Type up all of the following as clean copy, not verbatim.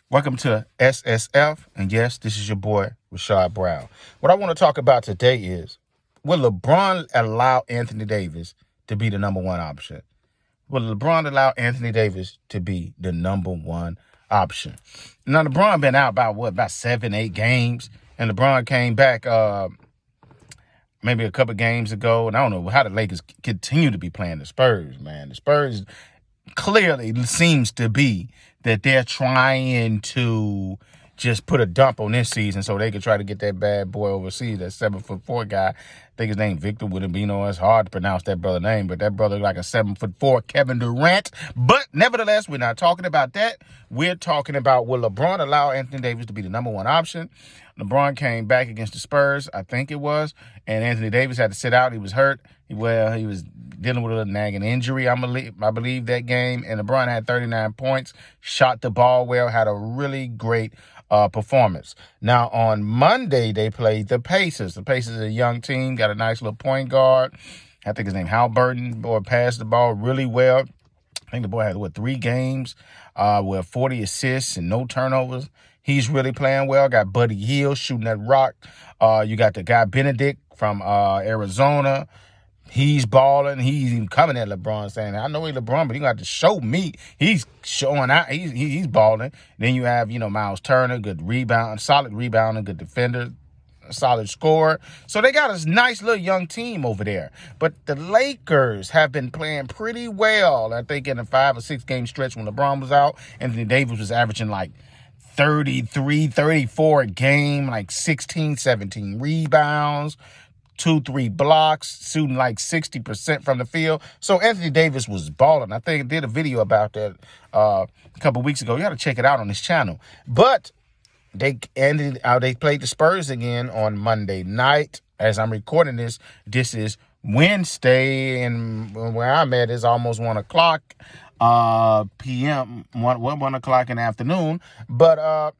Welcome to SSF, and yes, this is your boy, Rashad Brown. What I want to talk about today is, will LeBron allow Anthony Davis to be the number one option? Will LeBron allow Anthony Davis to be the number one option? Now, LeBron been out about 7-8 games, and LeBron came back maybe a couple games ago, and I don't know how the Lakers continue to be playing the Spurs, man. The Spurs clearly seems to be that they're trying to just put a dump on this season so they can try to get that bad boy overseas, that 7'4" guy. I think his name Victor Wembanyama. It's hard to pronounce that brother's name, but that brother like a 7'4" Kevin Durant. But nevertheless, we're not talking about that. We're talking about, will LeBron allow Anthony Davis to be the number one option? LeBron came back against the Spurs, I think it was, and Anthony Davis had to sit out. He was hurt. He was dealing with a nagging injury, I believe, that game. And LeBron had 39 points, shot the ball well, had a really great performance. Now, on Monday, they played the Pacers. The Pacers are a young team, got a nice little point guard. I think his name Halliburton. Boy passed the ball really well. I think the boy had, 3 games with 40 assists and no turnovers. He's really playing well. Got Buddy Hield shooting that rock. You got the guy Benedict from Arizona. He's balling. He's even coming at LeBron saying, I know he's LeBron, but he got to show me. He's showing out. He's balling. Then you have, Miles Turner, good rebound, solid rebounder, good defender, solid scorer. So they got a nice little young team over there. But the Lakers have been playing pretty well. I think in a 5 or 6 game stretch when LeBron was out, Anthony Davis was averaging like 33, 34 a game, like 16, 17 rebounds, 2-3 blocks, shooting like 60% from the field. So Anthony Davis was balling. I think I did a video about that a couple weeks ago. You got to check it out on his channel. But they played the Spurs again on Monday night. As I'm recording this, this is Wednesday, and where I'm at is almost 1 o'clock p.m., 1 o'clock in the afternoon. But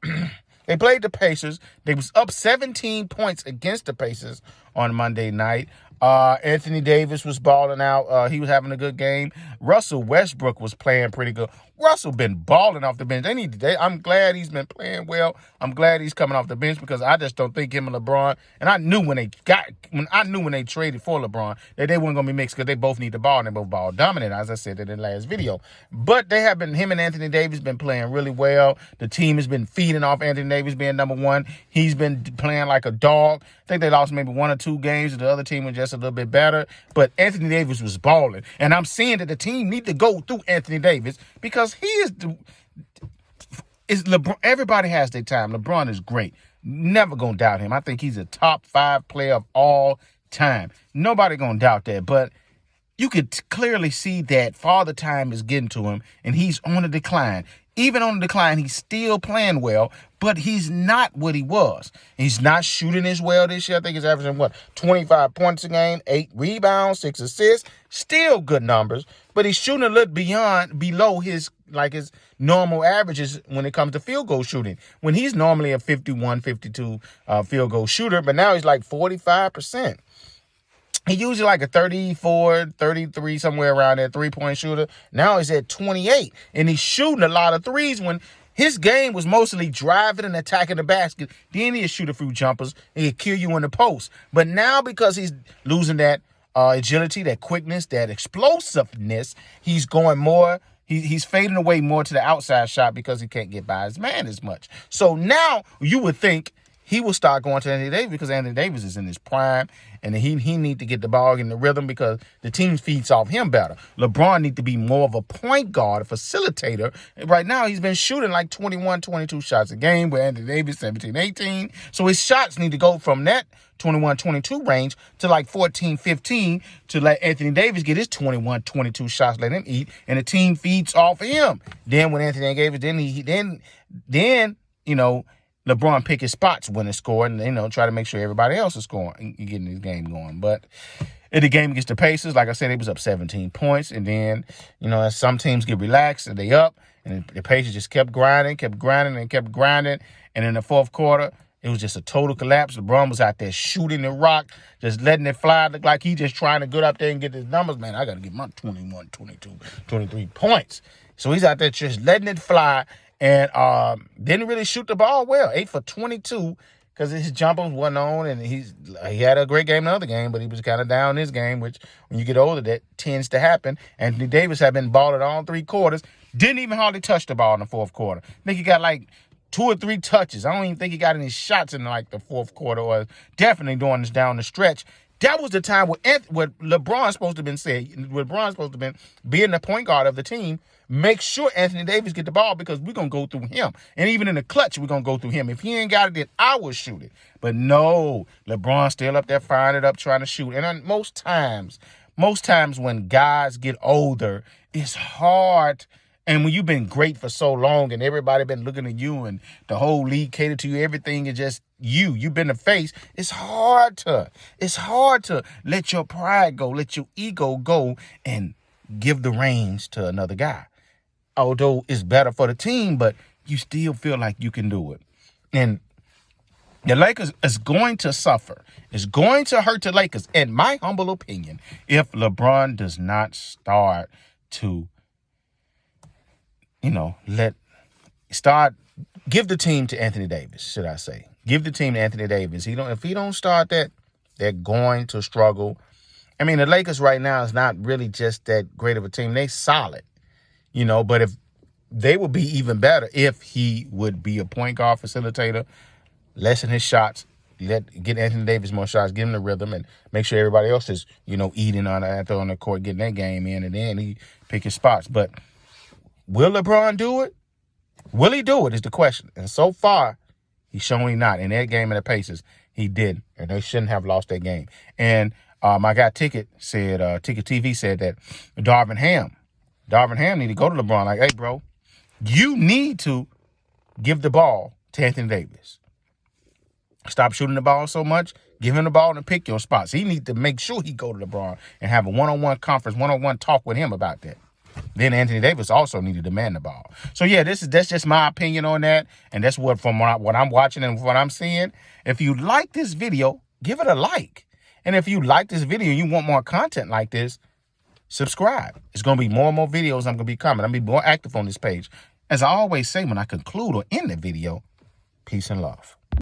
they played the Pacers. They was up 17 points against the Pacers on Monday night. Anthony Davis was balling out. He was having a good game. Russell Westbrook was playing pretty good. Russell been balling off the bench. I'm glad he's been playing well. I'm glad he's coming off the bench because I just don't think him and LeBron. And I knew when they traded for LeBron that they weren't gonna be mixed because they both need the ball and they both ball dominant, as I said in the last video. But him and Anthony Davis been playing really well. The team has been feeding off Anthony Davis being number one. He's been playing like a dog. I think they lost maybe 1 or 2 games. The other team was just a little bit better. But Anthony Davis was balling. And I'm seeing that the team need to go through Anthony Davis because he is LeBron. Everybody has their time. LeBron is great. Never gonna doubt him. I think he's a top 5 player of all time. Nobody gonna doubt that. But you could clearly see that Father Time is getting to him, and he's on the decline. Even on the decline, he's still playing well, but he's not what he was. He's not shooting as well this year. I think he's averaging, 25 points a game, 8 rebounds, 6 assists. Still good numbers, but he's shooting a little below his normal averages when it comes to field goal shooting. When he's normally a 51, 52 field goal shooter, but now he's like 45%. He usually like a 34, 33, somewhere around there, 3-point shooter. Now he's at 28, and he's shooting a lot of threes when his game was mostly driving and attacking the basket. Then he'd shoot a few jumpers and he'd kill you in the post. But now because he's losing that agility, that quickness, that explosiveness, he's going more. He's fading away more to the outside shot because he can't get by his man as much. So now you would think he will start going to Anthony Davis because Anthony Davis is in his prime, and he need to get the ball in the rhythm because the team feeds off him better. LeBron need to be more of a point guard, a facilitator. Right now, he's been shooting like 21, 22 shots a game with Anthony Davis, 17, 18. So his shots need to go from that 21, 22 range to like 14, 15 to let Anthony Davis get his 21, 22 shots, let him eat, and the team feeds off of him. Then when Anthony Davis, then LeBron pick his spots when it's scoring, and, try to make sure everybody else is scoring and getting this game going. But in the game against the Pacers, like I said, it was up 17 points. And then, as some teams get relaxed and they up, and the Pacers just kept grinding. And in the fourth quarter, it was just a total collapse. LeBron was out there shooting the rock, just letting it fly. Looked like he just trying to get up there and get his numbers. Man, I got to get my 21, 22, 23 points. So he's out there just letting it fly. and didn't really shoot the ball well. 8 for 22 because his jumpers wasn't on, and he had a great game in the other game, but he was kind of down this game, which when you get older, that tends to happen. Anthony Davis had been balling all 3 quarters. Didn't even hardly touch the ball in the fourth quarter. I think he got like 2 or 3 touches. I don't even think he got any shots in like the fourth quarter, or definitely doing this down the stretch. That was the time what LeBron's supposed to have been saying. LeBron's supposed to have been being the point guard of the team. Make sure Anthony Davis get the ball because we're going to go through him. And even in the clutch, we're going to go through him. If he ain't got it, then I will shoot it. But no, LeBron's still up there firing it up, trying to shoot. And most times when guys get older, it's hard. And when you've been great for so long and everybody been looking at you and the whole league catered to you, everything is just you've been the face. It's hard to let your pride go, let your ego go and give the reins to another guy. Although it's better for the team, but you still feel like you can do it. And the Lakers is going to suffer. It's going to hurt the Lakers, in my humble opinion, if LeBron does not start to give the team to Anthony Davis, should I say. Give the team to Anthony Davis. If he don't start that, they're going to struggle. I mean, the Lakers right now is not really just that great of a team. They solid, but if they would be even better if he would be a point guard facilitator, lessen his shots, get Anthony Davis more shots, give him the rhythm, and make sure everybody else is, eating on the court, getting that game in, and then he pick his spots. But will LeBron do it? Will he do it is the question. And so far, he's showing not. In that game in the Pacers, he did. And they shouldn't have lost that game. And my guy Ticket TV said that Darvin Ham need to go to LeBron like, hey, bro, you need to give the ball to Anthony Davis. Stop shooting the ball so much. Give him the ball and pick your spots. He needs to make sure he go to LeBron and have a one-on-one conference, one-on-one talk with him about that. Then Anthony Davis also need to demand the ball. So yeah, that's just my opinion on that, and that's what I'm watching and what I'm seeing. If you like this video, give it a like, and if you like this video and you want more content like this, subscribe. It's gonna be more and more videos. I'm gonna be coming. I'm gonna be more active on this page. As I always say when I conclude or end the video, peace and love.